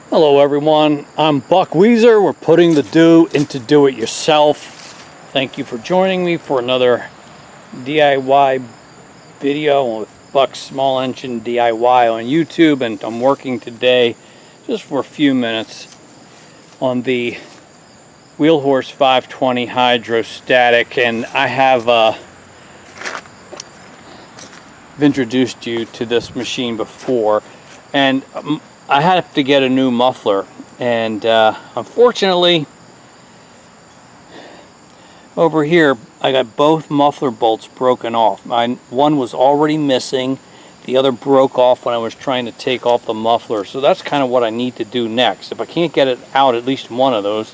Hello everyone, I'm Buck Weezer. We're putting the do into do-it-yourself. Thank you for joining me for another DIY video with Buck's Small Engine DIY on YouTube, and I'm working today just for a few minutes on the Wheelhorse 520 hydrostatic, and I have introduced you to this machine before, and I have to get a new muffler, and unfortunately over here I got both muffler bolts broken off. One was already missing, the other broke off when I was trying to take off the muffler, so that's kind of what I need to do next. If I can't get it out, at least one of those,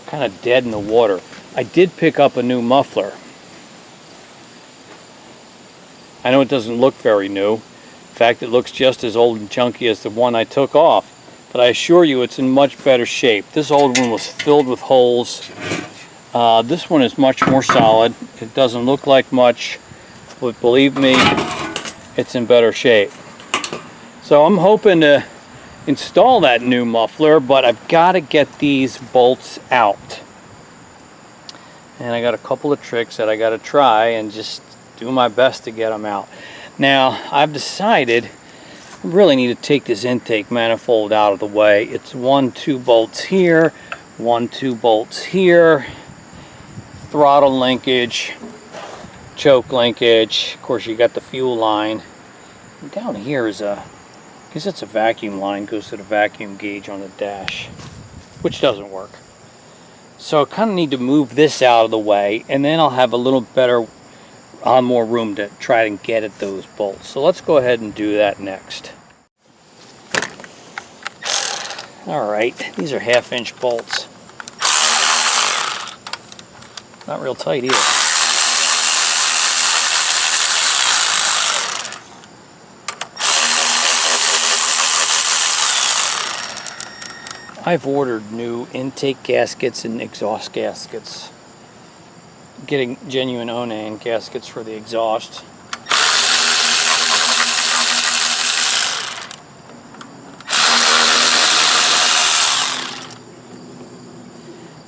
kind of dead in the water. I did pick up a new muffler. I know it doesn't look very new. In fact, it looks just as old and junky as the one I took off, but I assure you it's in much better shape. This old one was filled with holes. This one is much more solid. It doesn't look like much, but believe me, it's in better shape. So I'm hoping to install that new muffler, but I've got to get these bolts out. And I got a couple of tricks that I got to try and just do my best to get them out. Now, I've decided I really need to take this intake manifold out of the way. It's 1-2 bolts here, 1-2 bolts here, throttle linkage, choke linkage. Of course, you got the fuel line. And down here is I guess it's a vacuum line, goes to the vacuum gauge on the dash, which doesn't work. So I kind of need to move this out of the way, and then I'll have a little better more room to try and get at those bolts. So let's go ahead and do that next. Alright, these are 1/2-inch bolts. Not real tight either. I've ordered new intake gaskets and exhaust gaskets. Getting genuine Onan gaskets for the exhaust.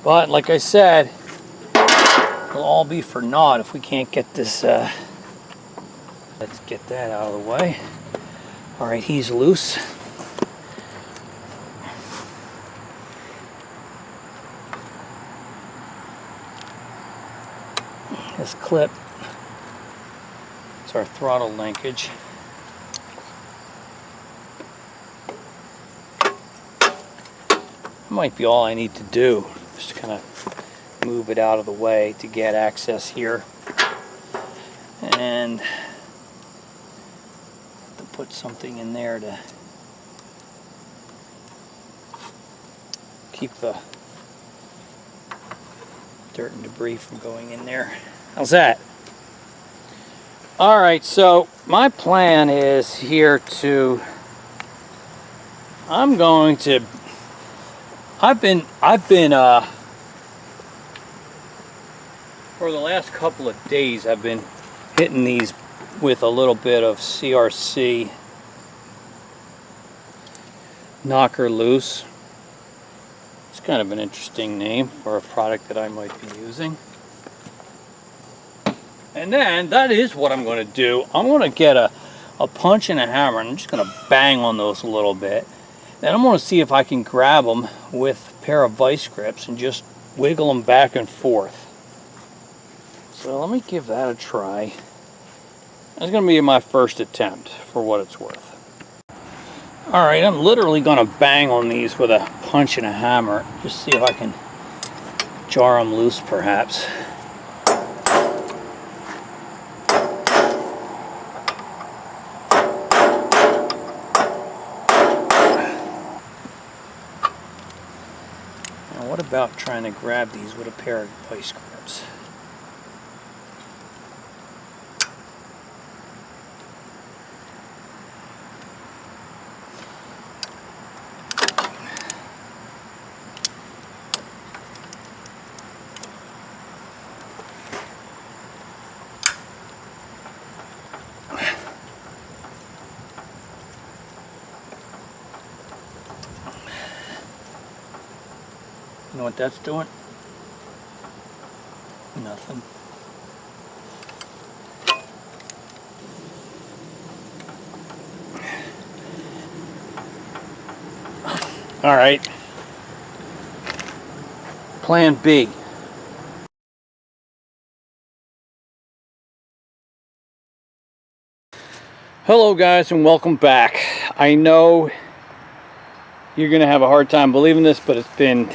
But like I said, it'll all be for naught if we can't get this. Let's get that out of the way. All right, he's loose. This clip, it's our throttle linkage. That might be all I need to do, just kind of move it out of the way to get access here. And to put something in there to keep the dirt and debris from going in there. How's that? All right, so my plan is here to, I've been for the last couple of days I've been hitting these with a little bit of CRC knocker loose. It's kind of an interesting name for a product that I might be using. And then that is what I'm going to do. I'm going to get a punch and a hammer, and I'm just going to bang on those a little bit. Then I'm going to see if I can grab them with a pair of vice grips and just wiggle them back and forth. So let me give that a try. That's going to be my first attempt for what it's worth. Alright, I'm literally going to bang on these with a punch and a hammer. Just see if I can jar them loose perhaps. Now what about trying to grab these with a pair of vice grips? You know what that's doing? Nothing. All right. Plan B. Hello guys and welcome back. I know you're gonna have a hard time believing this, but it's been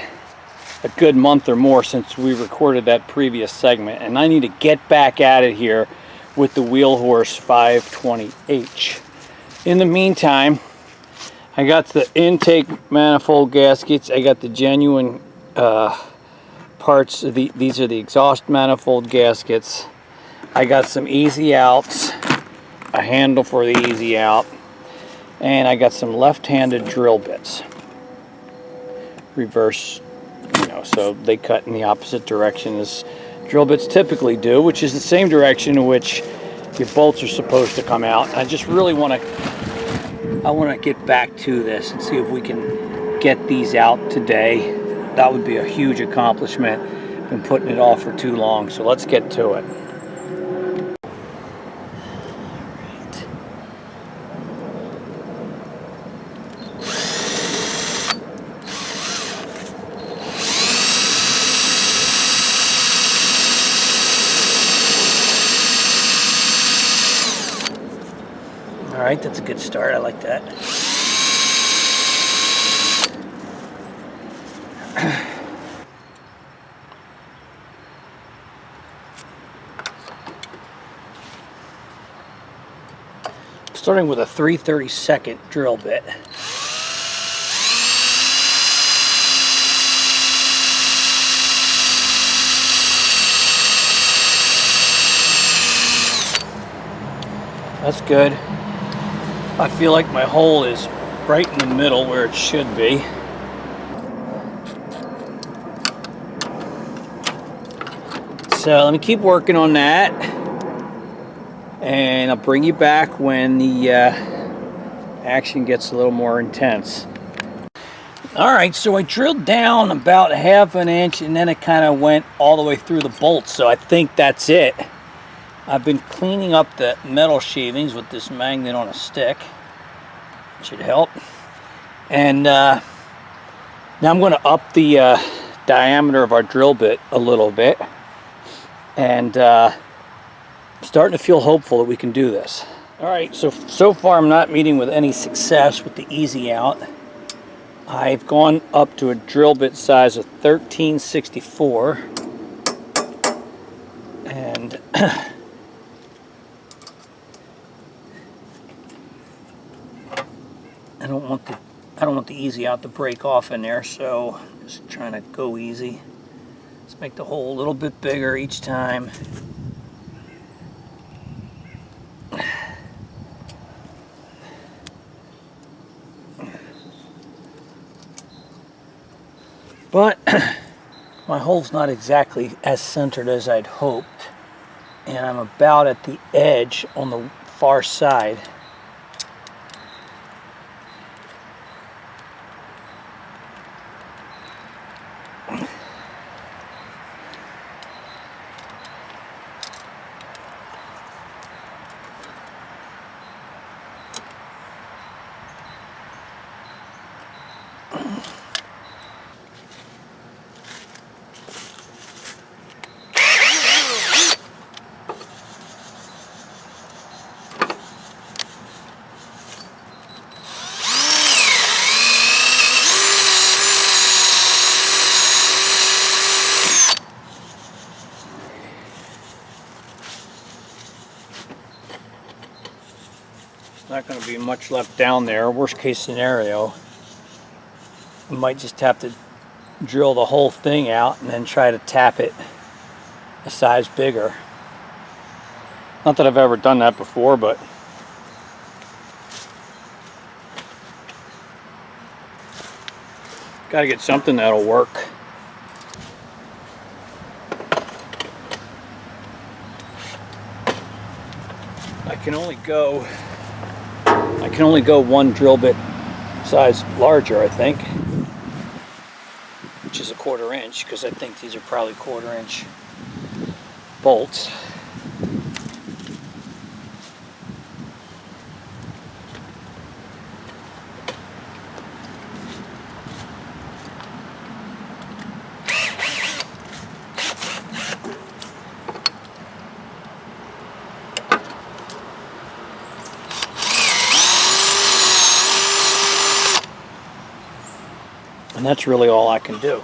a good month or more since we recorded that previous segment, and I need to get back at it here with the Wheelhorse 520H. In the meantime, I got the intake manifold gaskets. I got the genuine parts. These are the exhaust manifold gaskets. I got some easy outs, a handle for the easy out, and I got some left-handed drill bits. Reverse, so they cut in the opposite direction as drill bits typically do, which is the same direction in which your bolts are supposed to come out. I just really want to get back to this and see if we can get these out today. That would be a huge accomplishment. Been putting it off for too long, so let's get to it. All right, that's a good start. I like that. Starting with a 3/32 drill bit. That's good. I feel like my hole is right in the middle where it should be. So let me keep working on that, and I'll bring you back when the action gets a little more intense. Alright, so I drilled down about 1/2 inch and then it kind of went all the way through the bolts, so I think that's it. I've been cleaning up the metal sheathings with this magnet on a stick. It should help. And now I'm going to up the diameter of our drill bit a little bit. And I'm starting to feel hopeful that we can do this. Alright, so far I'm not meeting with any success with the easy out. I've gone up to a drill bit size of 13/64. And I don't want the easy out to break off in there, so I'm just trying to go easy. Let's make the hole a little bit bigger each time. But my hole's not exactly as centered as I'd hoped, and I'm about at the edge on the far side. Not going to be much left down there. Worst case scenario, we might just have to drill the whole thing out and then try to tap it a size bigger. Not that I've ever done that before, but got to get something that'll work. I can only go one drill bit size larger, I think. which is a 1/4 inch, because I think these are probably 1/4 inch bolts. And that's really all I can do.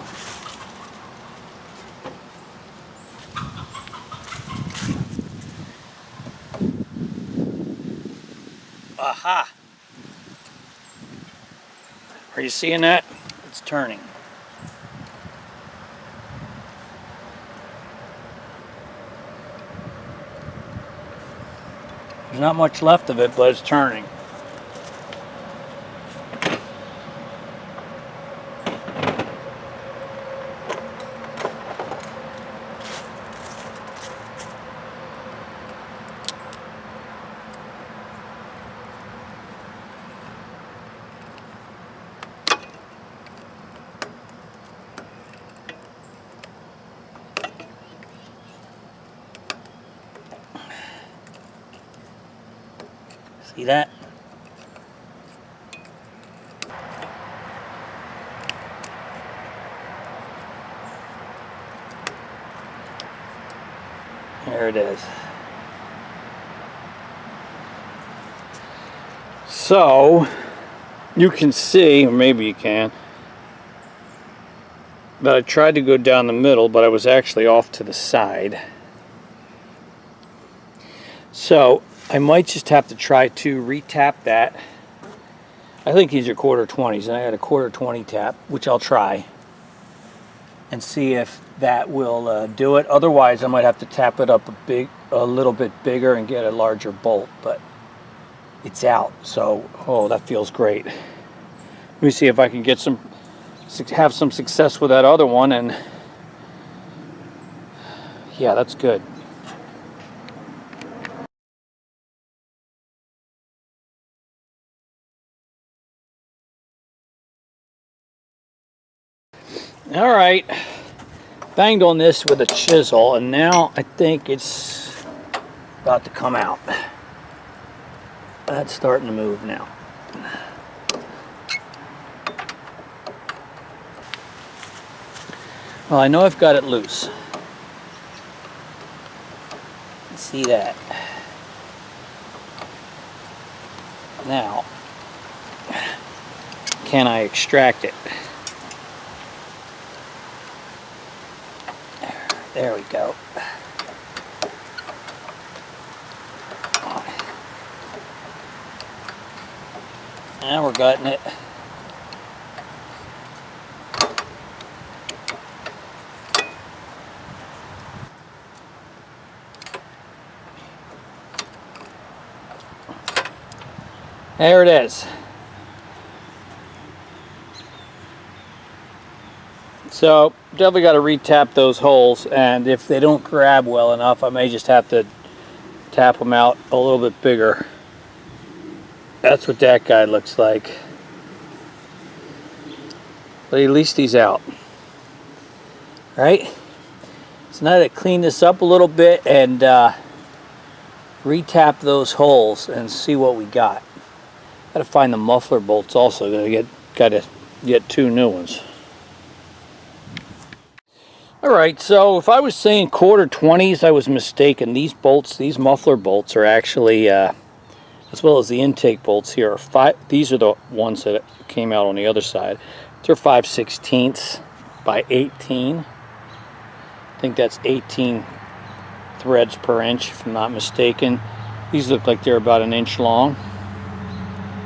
Aha! Are you seeing that? It's turning. There's not much left of it, but it's turning. See that? There it is. So, you can see, or maybe you can, that I tried to go down the middle, but I was actually off to the side. So, I might just have to try to re-tap that. I think these are 1/4 20s, and I got a 1/4 20 tap, which I'll try and see if that will do it. Otherwise, I might have to tap it up a little bit bigger and get a larger bolt, but it's out. So, oh, that feels great. Let me see if I can get have some success with that other one, and yeah, that's good. All right, banged on this with a chisel, and now I think it's about to come out. That's starting to move now. Well, I know I've got it loose. See that? Now, can I extract it? There we go. Now we're gutting it. There it is. So definitely got to re-tap those holes, and if they don't grab well enough, I may just have to tap them out a little bit bigger. That's what that guy looks like. But at least he's out. Right? So now to clean this up a little bit and re-tap those holes and see what we got. Got to find the muffler bolts also. Got to get 2 new ones. Alright, so if I was saying 1/4 20s, I was mistaken. These bolts, these muffler bolts are actually, as well as the intake bolts here, these are the ones that came out on the other side. They're 5/16 by 18. I think that's 18 threads per inch, if I'm not mistaken. These look like they're about 1 inch long.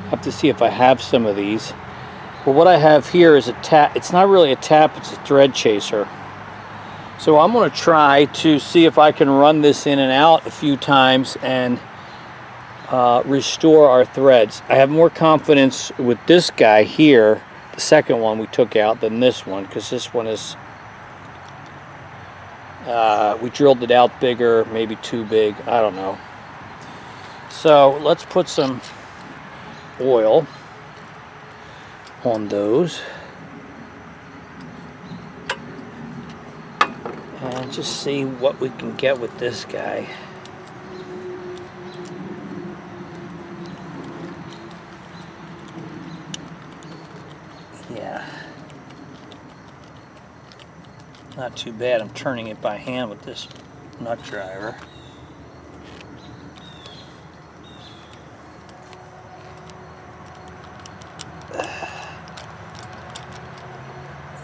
I have to see if I have some of these. But what I have here is a tap. It's not really a tap, it's a thread chaser. So I'm going to try to see if I can run this in and out a few times and restore our threads. I have more confidence with this guy here, the second one we took out, than this one, because this one is, we drilled it out bigger, maybe too big, I don't know. So let's put some oil on those. And just see what we can get with this guy. Yeah. Not too bad. I'm turning it by hand with this nut driver.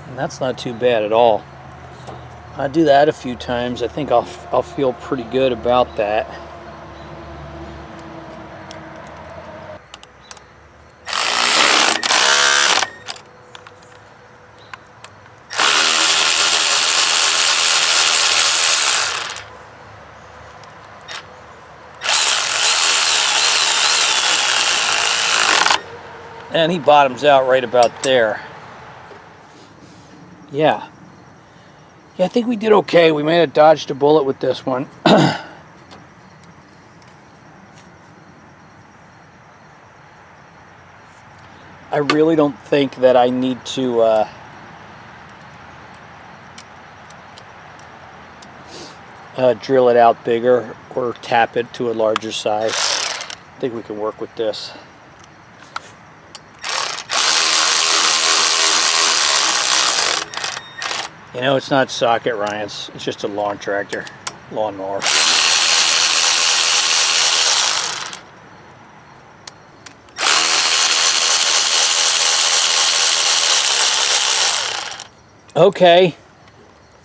And that's not too bad at all. I do that a few times. I think I'll feel pretty good about that. And he bottoms out right about there. Yeah. Yeah, I think we did okay. We may have dodged a bullet with this one. I really don't think that I need to drill it out bigger or tap it to a larger size. I think we can work with this. You know, it's not socket Ryan's, it's just a lawn tractor, lawnmower. Okay,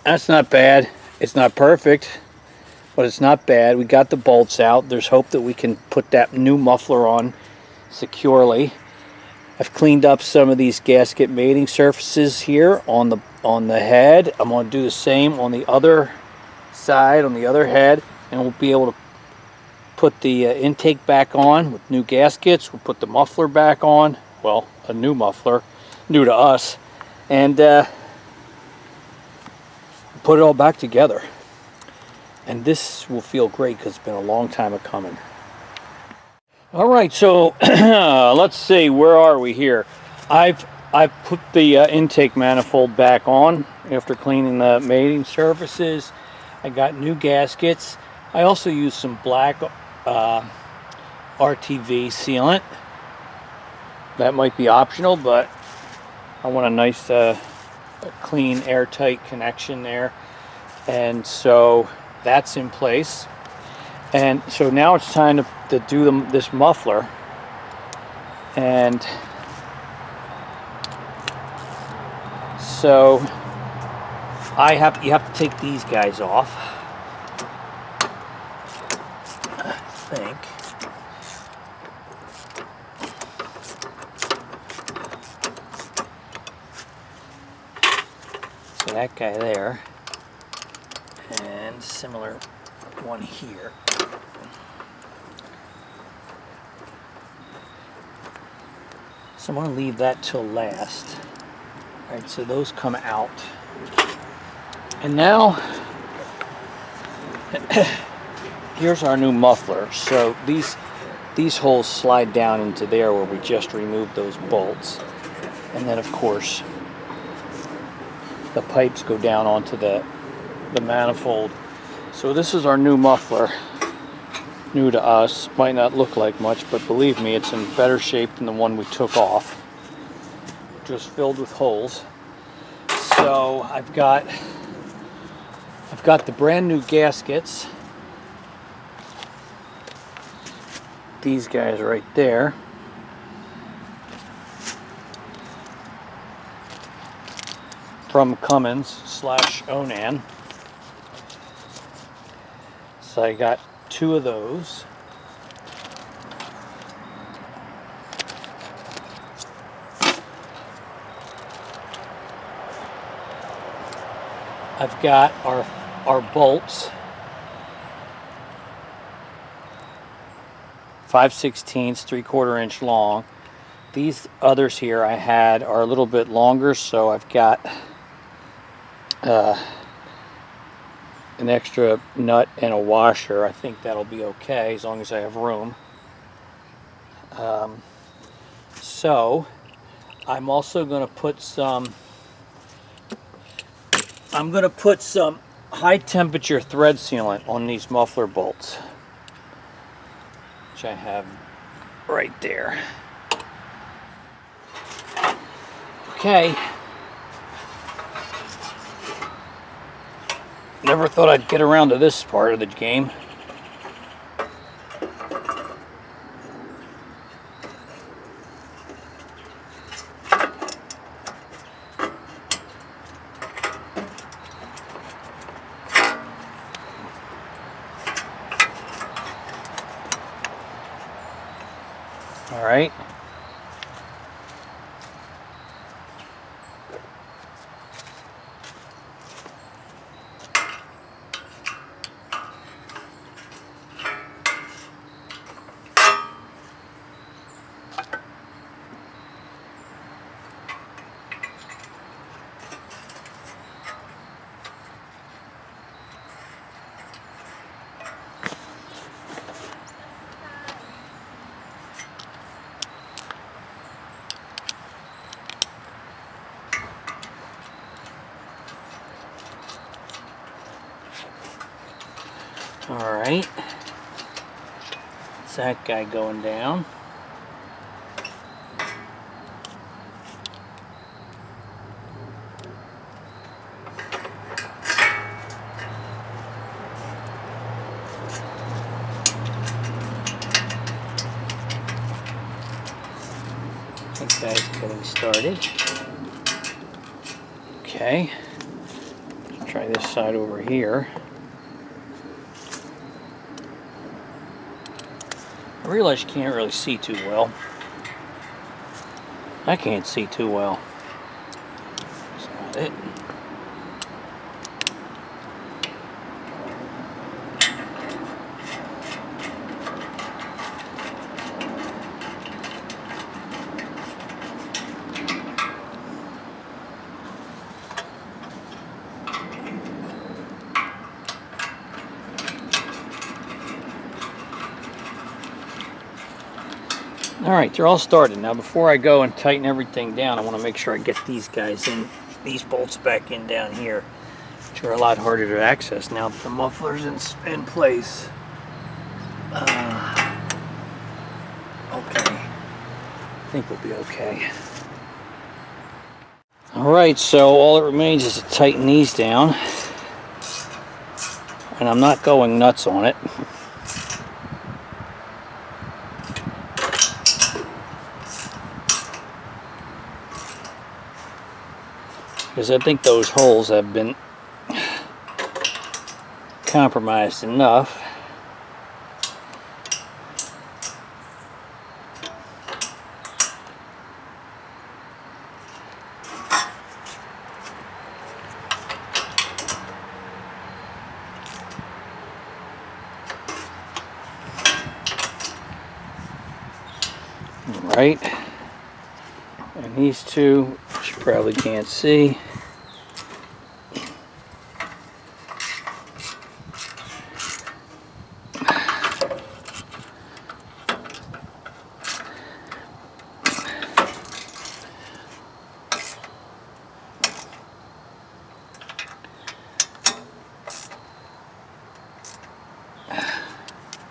that's not bad. It's not perfect, but it's not bad. We got the bolts out. There's hope that we can put that new muffler on securely. I've cleaned up some of these gasket mating surfaces here on the head. I'm going to do the same on the other side, on the other head, and we'll be able to put the intake back on with new gaskets. We'll put the muffler back on, well, a new muffler, new to us, and put it all back together. And this will feel great because it's been a long time coming. All right, so let's see, where are we here? I've put the intake manifold back on after cleaning the mating surfaces. I got new gaskets. I also used some black RTV sealant. That might be optional, but I want a nice clean airtight connection there. And so that's in place. And so now it's time to do this muffler. And so you have to take these guys off, I think. So that guy there, and similar one here. So I'm going to leave that till last. All right, so those come out. And now, here's our new muffler. So these holes slide down into there where we just removed those bolts. And then, of course, the pipes go down onto the manifold. So this is our new muffler. New to us, might not look like much, but believe me, it's in better shape than the one we took off, which was filled with holes. So I've got the brand new gaskets, these guys right there, from Cummins / Onan. So I got 2 of those. I've got our bolts, 5/16, 3/4 inch long. These others here I had are a little bit longer, so I've got an extra nut and a washer. I think that'll be okay as long as I have room. So I'm also going to put some high temperature thread sealant on these muffler bolts, which I have right there. Okay. Never thought I'd get around to this part of the game. All right. All right, that's that guy going down. That guy's getting started. Okay, let's try this side over here. I realize you can't really see too well. I can't see too well. That's not it. Alright, they're all started. Now before I go and tighten everything down, I want to make sure I get these guys in, these bolts back in down here, which are a lot harder to access now that the muffler's in place. Okay, I think we'll be okay. Alright, so all that remains is to tighten these down, and I'm not going nuts on it. Because I think those holes have been compromised enough. All right, and these two, which you probably can't see,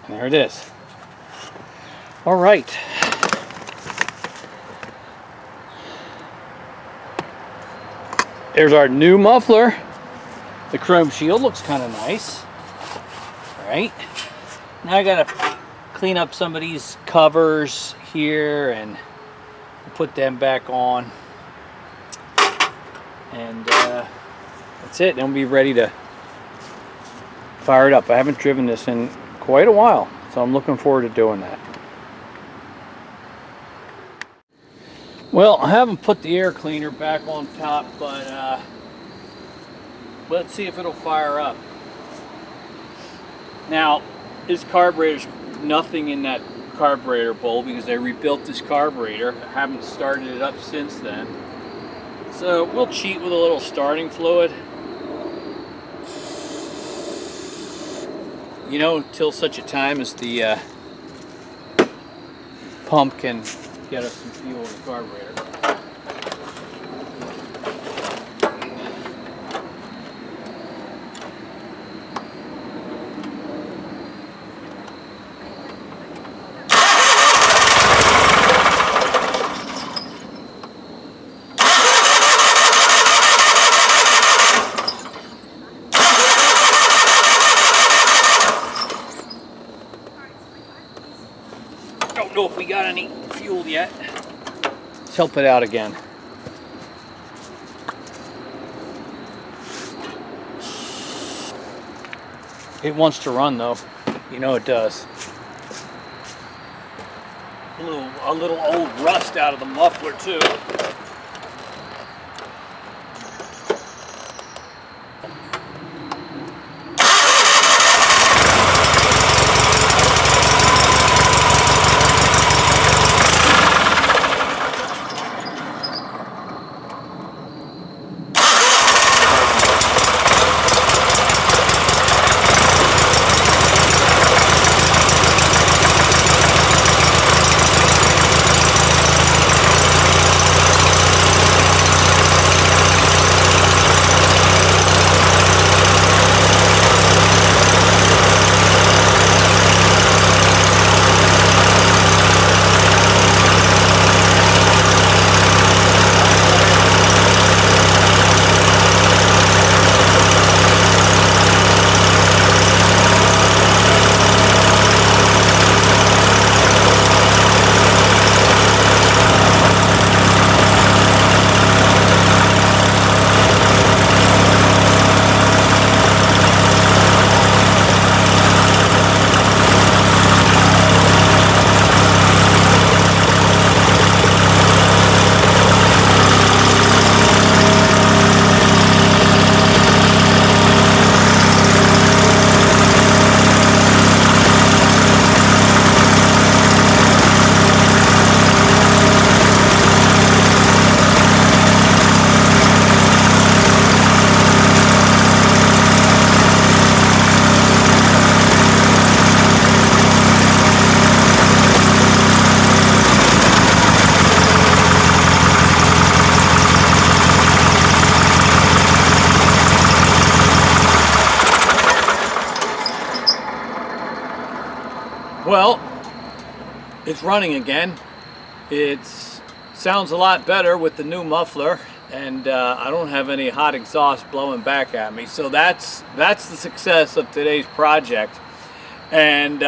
there it is. All right. There's our new muffler. The chrome shield looks kind of nice. All right. Now I gotta clean up some of these covers here and put them back on. And that's it. Then we'll be ready to fire it up. I haven't driven this in quite a while, so I'm looking forward to doing that. Well, I haven't put the air cleaner back on top, but let's see if it'll fire up. Now, this carburetor's nothing in that carburetor bowl because they rebuilt this carburetor. I haven't started it up since then. So we'll cheat with a little starting fluid. You know, till such a time as the pump can get us some fuel in the carburetor. any fuel yet. Let's help it out again. It wants to run though. You know it does. A little old rust out of the muffler too. Well, it's running again. It sounds a lot better with the new muffler, and I don't have any hot exhaust blowing back at me. So that's the success of today's project. And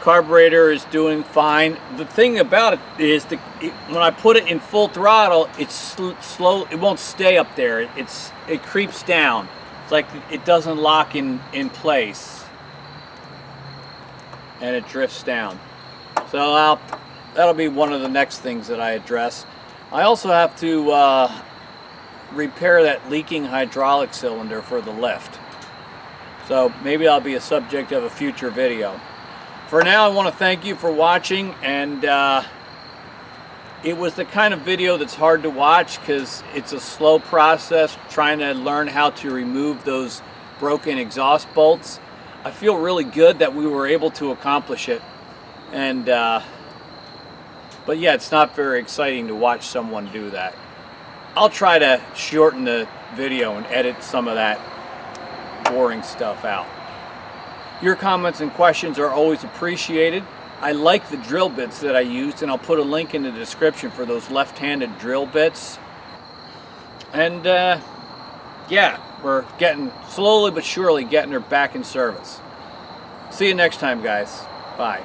carburetor is doing fine. The thing about it is when I put it in full throttle, it's slow. It won't stay up there. It creeps down. It's like it doesn't lock in place. And it drifts down. So that'll be one of the next things that I address. I also have to repair that leaking hydraulic cylinder for the lift. So maybe I'll be a subject of a future video. For now, I want to thank you for watching, and it was the kind of video that's hard to watch because it's a slow process trying to learn how to remove those broken exhaust bolts. I feel really good that we were able to accomplish it, and but yeah, it's not very exciting to watch someone do that. I'll try to shorten the video and edit some of that boring stuff out. Your comments and questions are always appreciated. I like the drill bits that I used, and I'll put a link in the description for those left-handed drill bits. And yeah, we're slowly but surely getting her back in service. See you next time, guys. Bye.